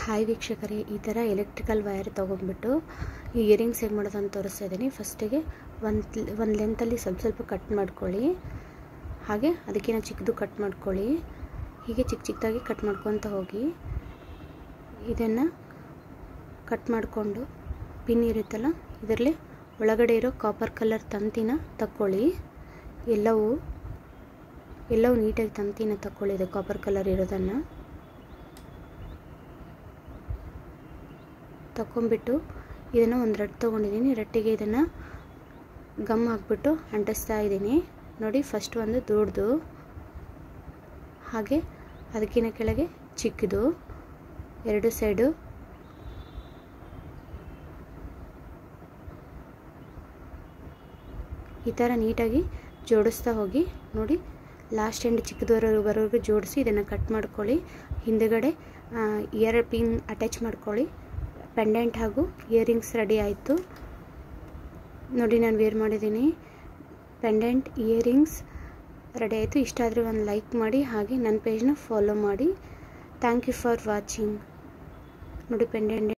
Hi ವೀಕ್ಷಕರೇ, ಈ ಥರ ಎಲೆಕ್ಟ್ರಿಕಲ್ ವೈರ್ ತೊಗೊಂಡ್ಬಿಟ್ಟು ಈ ಇಯರಿಂಗ್ಸ್ ಹೇಗೆ ಮಾಡೋದು ಅಂತ ತೋರಿಸ್ತಾ ಇದ್ದೀನಿ. ಫಸ್ಟಿಗೆ ಒಂದು ಲೆಂತಲ್ಲಿ ಸ್ವಲ್ಪ ಕಟ್ ಮಾಡ್ಕೊಳ್ಳಿ. ಹಾಗೆ ಅದಕ್ಕಿಂತ ಚಿಕ್ಕದು ಕಟ್ ಮಾಡ್ಕೊಳ್ಳಿ. ಹೀಗೆ ಚಿಕ್ಕದಾಗಿ ಕಟ್ ಮಾಡ್ಕೊತ ಹೋಗಿ ಇದನ್ನು ಕಟ್ ಮಾಡಿಕೊಂಡು ಪಿನ್ ಇರುತ್ತಲ್ಲ ಇದರಲ್ಲಿ ಒಳಗಡೆ ಇರೋ ಕಾಪರ್ ಕಲರ್ ತಂತಿನ ತಕ್ಕೊಳ್ಳಿ. ಎಲ್ಲವೂ ನೀಟಾಗಿ ತಂತಿನ ತಕ್ಕೊಳ್ಳಿ. ಇದು ಕಾಪರ್ ಕಲರ್ ಇರೋದನ್ನು ತಗೊಂಡ್ಬಿಟ್ಟು ಇದನ್ನು ಒಂದು ರಟ್ಟು ತೊಗೊಂಡಿದ್ದೀನಿ. ರಟ್ಟಿಗೆ ಇದನ್ನು ಗಮ್ ಹಾಕ್ಬಿಟ್ಟು ಅಂಟಿಸ್ತಾ ಇದ್ದೀನಿ. ನೋಡಿ, ಫಸ್ಟ್ ಒಂದು ದೊಡ್ಡದು, ಹಾಗೆ ಅದಕ್ಕಿಂತ ಕೆಳಗೆ ಚಿಕ್ಕದು, ಎರಡು ಸೈಡು ಈ ಥರ ನೀಟಾಗಿ ಜೋಡಿಸ್ತಾ ಹೋಗಿ. ನೋಡಿ, ಲಾಸ್ಟ್ ಎಂಡ್ ಚಿಕ್ಕದವರೆಗೂ ಜೋಡಿಸಿ ಇದನ್ನು ಕಟ್ ಮಾಡ್ಕೊಳ್ಳಿ. ಹಿಂದುಗಡೆ ಇಯರ್ ಪಿನ್ ಅಟ್ಯಾಚ್ ಮಾಡ್ಕೊಳ್ಳಿ. ಪೆಂಡೆಂಟ್ ಹಾಗೂ ಇಯರಿಂಗ್ಸ್ ರೆಡಿ ಆಯಿತು. ನೋಡಿ, ನಾನು ವೇರ್ ಮಾಡಿದ್ದೀನಿ. ಪೆಂಡೆಂಟ್ ಇಯರಿಂಗ್ಸ್ ರೆಡಿ ಆಯಿತು. ಇಷ್ಟ ಆದರೆ ಒಂದು ಲೈಕ್ ಮಾಡಿ, ಹಾಗೆ ನನ್ನ ಪೇಜ್ನ ಫಾಲೋ ಮಾಡಿ. Thank you for watching. ನೋಡಿ, ಪೆಂಡೆಂಟ್